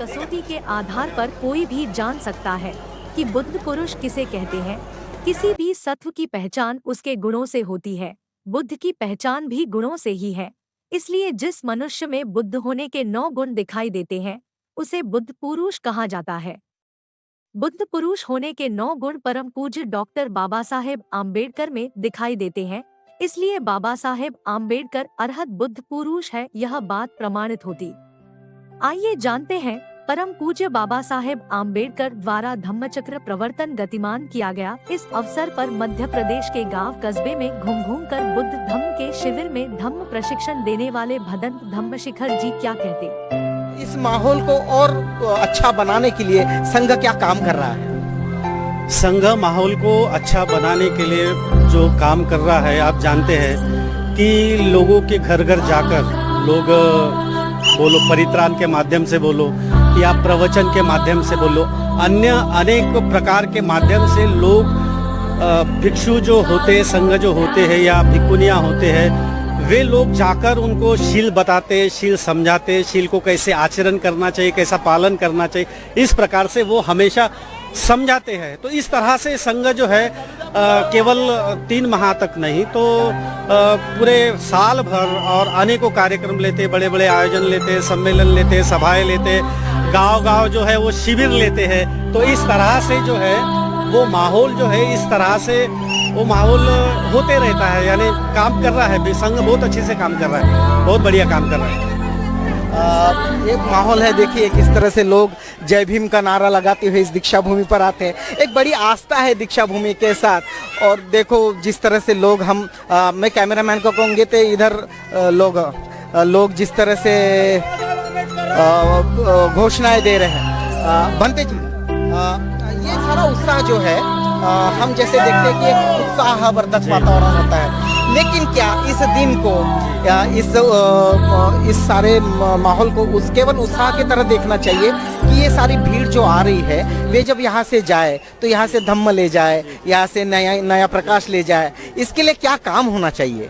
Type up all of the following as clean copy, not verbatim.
कसौटी के आधार पर कोई भी जान सकता है कि बुद्ध पुरुष किसे कहते हैं। किसी भी सत्व की पहचान उसके गुणों से होती है। बुद्ध की पहचान भी गुणों से ही है। इसलिए जिस मनुष्य में बुद्ध होने के 9 गुण दिखाई देते हैं, उसे बुद्ध पुरुष कहा जाता है। बुद्ध पुरुष होने के 9 गुण परम पूज्य डॉक्टर बाबा साहेब आम्बेडकर में दिखाई देते हैं। इसलिए बाबा साहेब आम्बेडकर अरहत बुद्ध पुरुष है, यह बात प्रमाणित होती। आइए जानते हैं, परम पूज्य बाबा साहेब आम्बेडकर द्वारा धम्मचक्र प्रवर्तन गतिमान किया गया। इस अवसर पर मध्य प्रदेश के गांव कस्बे में घूम कर बुद्ध धम्म के शिविर में धम्म प्रशिक्षण देने वाले भदंत धम्मशिखर जी क्या कहते। इस माहौल को और अच्छा बनाने के लिए संघ क्या काम कर रहा है? संघ माहौल को अच्छा बनाने के लिए जो काम कर रहा है, आप जानते हैं कि लोगों के घर घर जाकर लोग बोलो परित्राण के माध्यम से बोलो या प्रवचन के माध्यम से बोलो, अन्य अनेक प्रकार के माध्यम से लोग भिक्षु जो होते हैं, संघ जो होते हैं या भिक्षुनियाँ होते हैं, वे लोग जाकर उनको शील बताते, शील समझाते, शील को कैसे आचरण करना चाहिए, कैसा पालन करना चाहिए, इस प्रकार से वो हमेशा समझाते हैं। तो इस तरह से संघ जो है केवल 3 माह तक नहीं तो पूरे साल भर और अनेकों कार्यक्रम लेते, बड़े बड़े आयोजन लेते, सम्मेलन लेते, सभाएं लेते, गांव-गांव जो है वो शिविर लेते हैं। तो इस तरह से जो है वो माहौल जो है, इस तरह से वो माहौल होते रहता है, यानी काम कर रहा है। संघ बहुत अच्छे से काम कर रहा है, बहुत बढ़िया काम कर रहा है। एक माहौल है, देखिए किस तरह से लोग जय भीम का नारा लगाते हुए इस दीक्षा भूमि पर आते हैं। एक बड़ी आस्था है दीक्षा भूमि के साथ। और देखो जिस तरह से लोग मैं कैमरामैन को कहूँगी तो इधर लोग जिस तरह से घोषणाएं दे रहे हैं। बनते जी, ये सारा उत्साह जो है, हम जैसे देखते हैं कि एक उत्साहवर्धक वातावरण होता है, लेकिन क्या इस दिन को या इस सारे माहौल को केवल उत्साह की तरह देखना चाहिए कि ये सारी भीड़ जो आ रही है वे जब यहाँ से जाए तो यहाँ से धम्म ले जाए, यहाँ से नया प्रकाश ले जाए, इसके लिए क्या काम होना चाहिए?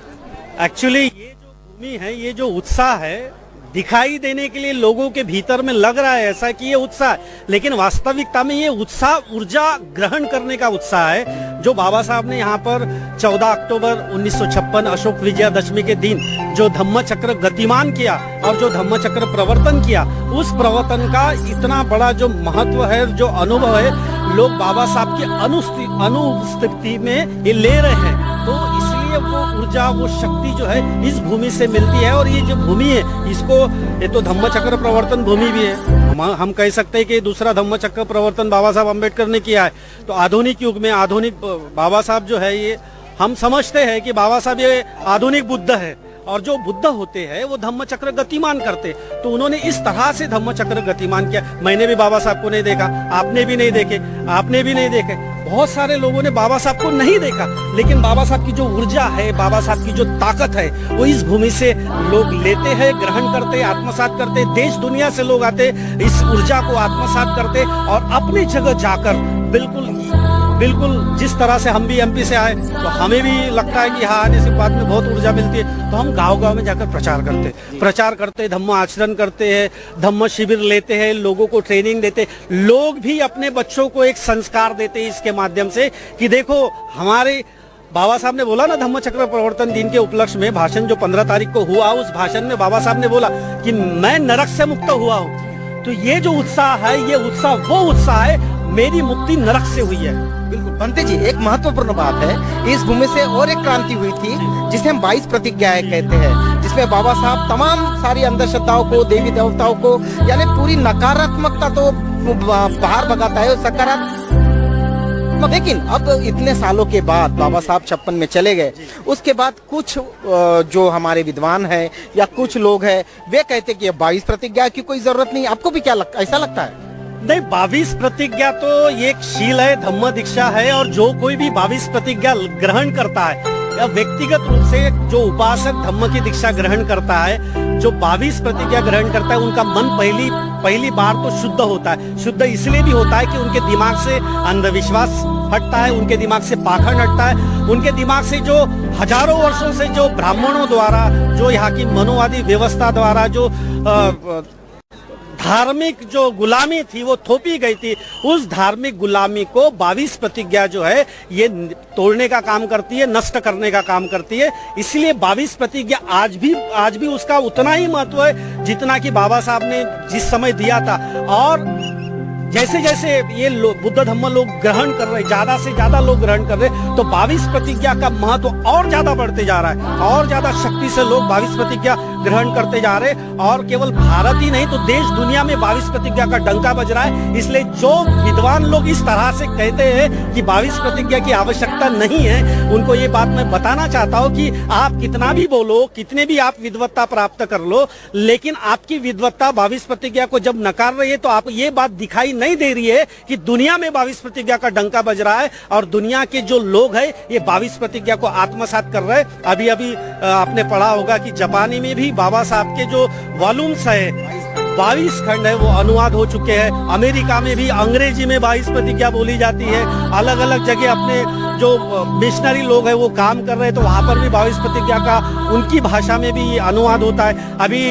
एक्चुअली ये जो भूमि है, ये जो उत्साह है, दिखाई देने के लिए लोगों के भीतर में लग रहा है ऐसा कि ये उत्साह, लेकिन वास्तविकता में ये उत्साह ऊर्जा ग्रहण करने का उत्साह है। जो बाबा साहब ने यहाँ पर 14 अक्टूबर 1956 अशोक विजयादशमी के दिन जो धम्मचक्र गतिमान किया और जो धम्मचक्र प्रवर्तन किया, उस प्रवर्तन का इतना बड़ा जो महत्व है, जो अनुभव है, लोग बाबा साहब की अनुपस्थिति में ये ले रहे हैं। तो इसलिए वो ऊर्जा, वो शक्ति जो है इस भूमि से मिलती है। और ये जो भूमि है, इसको ये तो धम्मचक्र प्रवर्तन भूमि भी है। हम कह सकते हैं कि दूसरा धम्मचक्र प्रवर्तन बाबा साहब अम्बेडकर ने किया है। तो आधुनिक युग में आधुनिक बाबा साहब जो है, ये हम समझते हैं कि बाबा साहब ये आधुनिक बुद्ध है। और जो बुद्ध होते हैं वो धम्मचक्र गतिमान करते, तो उन्होंने इस तरह से धम्मचक्र गतिमान किया। मैंने भी बाबा साहब को नहीं देखा, आपने भी नहीं देखे, आपने भी नहीं देखे, बहुत सारे लोगों ने बाबा साहब को नहीं देखा, लेकिन बाबा साहब की जो ऊर्जा है, बाबा साहब की जो ताकत है, वो इस भूमि से लोग लेते हैं, ग्रहण करते, आत्मसात करते। देश दुनिया से लोग आते, इस ऊर्जा को आत्मसात करते और अपनी जगह जाकर बिल्कुल जिस तरह से हम भी एमपी से आए तो हमें भी लगता है कि यहाँ आने से बाद में बहुत ऊर्जा मिलती है। तो हम गांव-गांव में जाकर प्रचार करते, धम्म आचरण करते हैं, धम्म शिविर लेते हैं, लोगों को ट्रेनिंग देते। लोग भी अपने बच्चों को एक संस्कार देते हैं इसके माध्यम से कि देखो, हमारे बाबा साहब ने बोला ना, धम्मचक्र प्रवर्तन दिन के उपलक्ष्य में भाषण जो 15 तारीख को हुआ, उस भाषण में बाबा साहब ने बोला कि मैं नरक से मुक्त हुआ हूँ। तो ये जो उत्साह है, ये उत्साह वो उत्साह है, मेरी मुक्ति नरक से हुई है। बिल्कुल बनते जी, एक महत्वपूर्ण बात है, इस भूमि से और एक क्रांति हुई थी जिसे हम 22 प्रतिज्ञाएं कहते हैं, जिसमें बाबा साहब तमाम सारी अंधश्रद्धाओं को, देवी देवताओं को, यानी पूरी नकारात्मकता तो बाहर भगाता है, सकारात्मक। लेकिन अब इतने सालों के बाद बाबा साहब 56 में चले गए, उसके बाद कुछ जो हमारे विद्वान हैं या कुछ लोग हैं, वे कहते कि 22 प्रतिज्ञा की कोई जरूरत नहीं। आपको भी क्या लगता, ऐसा लगता है? नहीं, 22 प्रतिज्ञा तो ये एक शील है, धम्म दीक्षा है। और जो कोई भी 22 प्रतिज्ञा ग्रहण करता है या व्यक्तिगत रूप से जो उपासक धम्म की दीक्षा ग्रहण करता है, जो 22 प्रतिज्ञा ग्रहण करता है, उनका मन पहली बार तो शुद्ध होता है। शुद्ध इसलिए भी होता है कि उनके दिमाग से अंधविश्वास हटता है, उनके दिमाग से पाखंड हटता है, उनके दिमाग से जो हजारों वर्षों से जो ब्राह्मणों द्वारा, जो यहाँ की मनोवादी व्यवस्था द्वारा जो धार्मिक जो गुलामी थी वो थोपी गई थी, उस धार्मिक गुलामी को 22 प्रतिज्ञा जो है ये तोड़ने का काम करती है, नष्ट करने का काम करती है। इसलिए 22 प्रतिज्ञा आज भी उसका उतना ही महत्व है जितना कि बाबा साहब ने जिस समय दिया था। और जैसे जैसे ये बुद्ध धम्म लोग ग्रहण कर रहे, ज्यादा से ज्यादा लोग ग्रहण कर रहे, तो 22 प्रतिज्ञा का महत्व और ज्यादा बढ़ते जा रहा है, और ज्यादा शक्ति से लोग 22 प्रतिज्ञा ग्रहण करते जा रहे हैं। और केवल भारत ही नहीं तो देश दुनिया में 22 प्रतिज्ञा का डंका बज रहा है। इसलिए जो विद्वान लोग इस तरह से कहते हैं कि 22 प्रतिज्ञा की आवश्यकता नहीं है, उनको ये बात मैं बताना चाहता हूँ कि आप कितना भी बोलो, कितने भी आप विद्वत्ता प्राप्त कर लो, लेकिन आपकी विद्वत्ता 22 प्रतिज्ञा को जब नकार रही है तो आप ये बात दिखाई नहीं दे रही है कि दुनिया में 22 प्रतिज्ञा का डंका बज रहा है और दुनिया के जो लोग हैं ये 22 प्रतिज्ञा को आत्मसात कर रहे हैं। अभी आपने पढ़ा होगा कि जापानी में भी बाबा साहब के जो वॉल्यूम्स है 22 खंड है वो अनुवाद हो चुके हैं। अमेरिका में भी अंग्रेजी में 22 प्रतिज्ञा बोली जाती है। अलग अलग जगह अपने जो मिशनरी लोग हैं वो काम कर रहे हैं तो वहां पर भी 22 प्रतिज्ञा का उनकी भाषा में भी अनुवाद होता है। अभी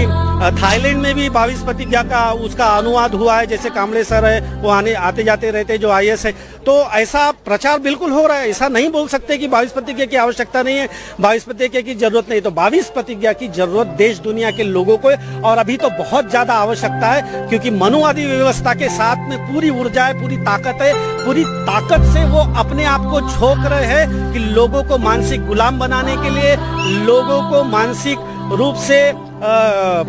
थाईलैंड में भी 22 प्रतिज्ञा का उसका अनुवाद हुआ है। जैसे कामले सर है वो आते जाते रहते जो IAS है, तो ऐसा प्रचार बिल्कुल हो रहा है। ऐसा नहीं बोल सकते कि 22 प्रतिज्ञा की आवश्यकता नहीं है, 22 प्रतिज्ञा की जरूरत नहीं। तो 22 प्रतिज्ञा की जरूरत देश दुनिया के लोगों को है और अभी तो बहुत ज्यादा आवश्यकता है, क्योंकि मनुवादी व्यवस्था के साथ में पूरी ऊर्जा है, पूरी ताकत है। पूरी ताकत से वो अपने आप को झोंक रहे हैं कि लोगों को मानसिक गुलाम बनाने के लिए, लोगों को मानसिक रूप से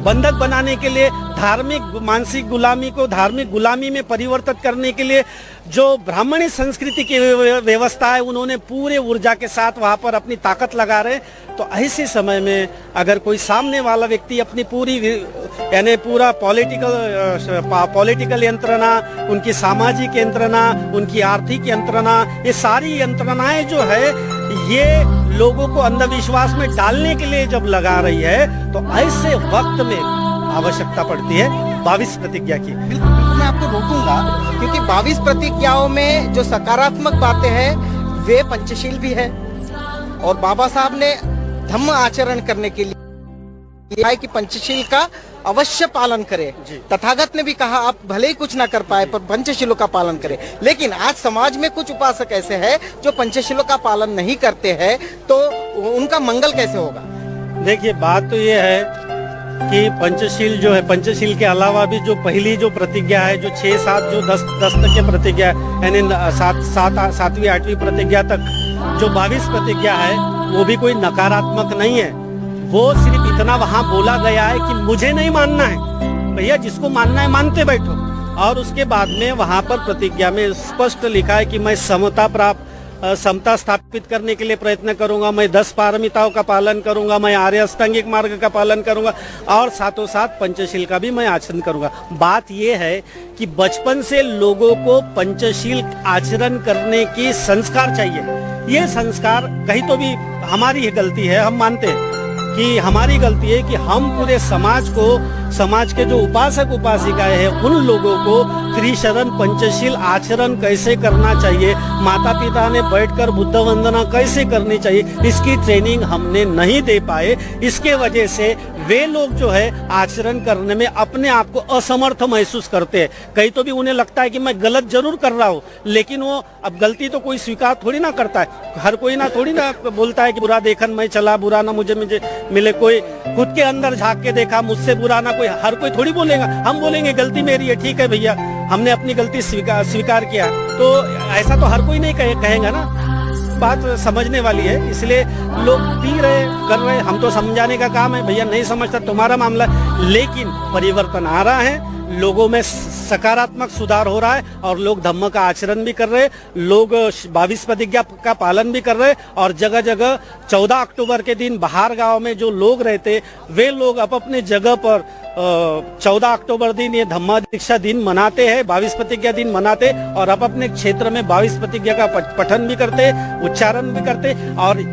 बंधक बनाने के लिए, धार्मिक मानसिक गुलामी को धार्मिक गुलामी में परिवर्तित करने के लिए जो ब्राह्मणी संस्कृति की व्यवस्था है उन्होंने पूरे ऊर्जा के साथ वहां पर अपनी ताकत लगा रहे। तो ऐसे समय में अगर कोई सामने वाला व्यक्ति अपनी पूरी यानी पूरा पॉलिटिकल यंत्रणा, उनकी सामाजिक यंत्रणा, उनकी आर्थिक यंत्रणा, ये सारी यंत्रणाएं जो है ये लोगों को अंधविश्वास में डालने के लिए जब लगा रही है तो ऐसे वक्त में आवश्यकता पड़ती है 22 प्रतिज्ञा की। बिल्कुल मैं आपको रोकूंगा, क्योंकि 22 प्रतिज्ञाओं में जो सकारात्मक बातें हैं वे पंचशील भी है और बाबा साहब ने धम्म आचरण करने के लिए कि पंचशील का अवश्य पालन करें। तथागत ने भी कहा आप भले ही कुछ ना कर पाए पर पंचशीलों का पालन करें। लेकिन आज समाज में कुछ उपासक ऐसे हैं जो पंचशीलों का पालन नहीं करते हैं, तो उनका मंगल कैसे होगा? देखिए बात तो ये है कि पंचशील जो है, पंचशील के अलावा भी जो पहली जो प्रतिज्ञा है, जो 6, 7 जो 10 तक के प्रतिज्ञा यानी 7वीं 8वीं प्रतिज्ञा तक जो 22 प्रतिज्ञा है वो भी कोई नकारात्मक नहीं है। वो सिर्फ इतना वहां बोला गया है कि मुझे नहीं मानना है, भैया जिसको मानना है मानते बैठो। और उसके बाद में वहां पर प्रतिज्ञा में स्पष्ट लिखा है कि मैं समता स्थापित करने के लिए प्रयत्न करूंगा, मैं 10 पारमिताओं का पालन करूंगा, मैं आर्य अष्टांगिक मार्ग का पालन करूंगा और साथों साथ पंचशील का भी मैं आचरण करूंगा। बात यह है कि बचपन से लोगों को पंचशील आचरण करने की संस्कार चाहिए। ये संस्कार कहीं तो भी हमारी ही गलती है, हम मानते हैं कि हमारी गलती है कि हम पूरे समाज के जो उपासक उपासिकाएं हैं उन लोगों को त्रिशरण पंचशील आचरण कैसे करना चाहिए, माता पिता ने बैठकर बुद्ध वंदना कैसे करनी चाहिए, इसकी ट्रेनिंग हमने नहीं दे पाए। इसके वजह से वे लोग जो है आचरण करने में अपने आप को असमर्थ महसूस करते हैं। कहीं तो भी उन्हें लगता है कि मैं गलत जरूर कर रहा हूँ, लेकिन वो अब गलती तो कोई स्वीकार थोड़ी ना करता है। हर कोई ना थोड़ी ना बोलता है कि बुरा देखन मैं चला, बुरा ना मुझे मिले। कोई खुद के अंदर झांक के देखा, मुझसे बुरा ना कोई, हर कोई थोड़ी बोलेगा। हम बोलेंगे गलती मेरी है, ठीक है भैया हमने अपनी गलती स्वीकार किया, तो ऐसा तो हर कोई नहीं कहेगा ना। बात समझने वाली है, इसलिए लोग पी रहे कर रहे, हम तो समझाने का काम है, भैया नहीं समझता तुम्हारा मामला। लेकिन परिवर्तन आ रहा है, लोगों में सकारात्मक सुधार हो रहा है और लोग धम्म का आचरण भी कर रहे हैं, लोग 22 प्रतिज्ञा का पालन भी कर रहे हैं। और जगह जगह 14 अक्टूबर के दिन बाहर गांव में जो लोग रहते वे लोग अपने जगह पर 14 अक्टूबर दिन ये धम्मा दीक्षा दिन मनाते हैं, 22 प्रतिज्ञा दिन मनाते और अपने क्षेत्र में 22 प्रतिज्ञा का पठन भी करते, उच्चारण भी करते। और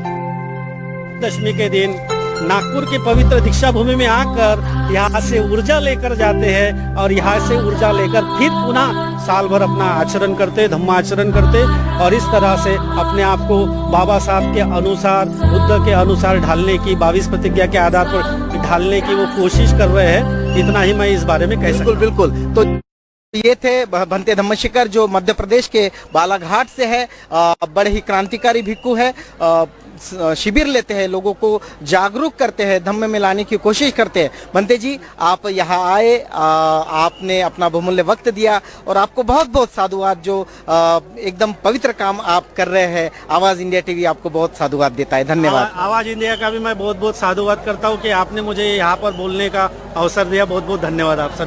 दशमी के दिन नागपुर की पवित्र दीक्षा भूमि में आकर यहाँ से ऊर्जा लेकर जाते हैं और यहाँ से ऊर्जा लेकर फिर पुनः साल भर अपना आचरण करते, धम्म आचरण करते और इस तरह से अपने आप को बाबा साहब के अनुसार, बुद्ध के अनुसार ढालने की, 22 प्रतिज्ञा के आधार पर ढालने की वो कोशिश कर रहे हैं। इतना ही मैं इस बारे में कह सकता बिल्कुल बिल्कुल। तो ये थे भंते धम्मशिखर, जो मध्य प्रदेश के बालाघाट से है। बड़े ही क्रांतिकारी भिक्खु है। शिविर लेते हैं, लोगों को जागरूक करते हैं, धम्म में लाने की कोशिश करते हैं। भंते जी, आप यहाँ आए, आपने अपना बहुमूल्य वक्त दिया और आपको बहुत बहुत साधुवाद। जो एकदम पवित्र काम आप कर रहे हैं, आवाज इंडिया टीवी आपको बहुत साधुवाद देता है। धन्यवाद। आवाज इंडिया का भी मैं बहुत बहुत साधुवाद करता हूँ कि आपने मुझे यहाँ पर बोलने का अवसर दिया। बहुत बहुत धन्यवाद आप सभी।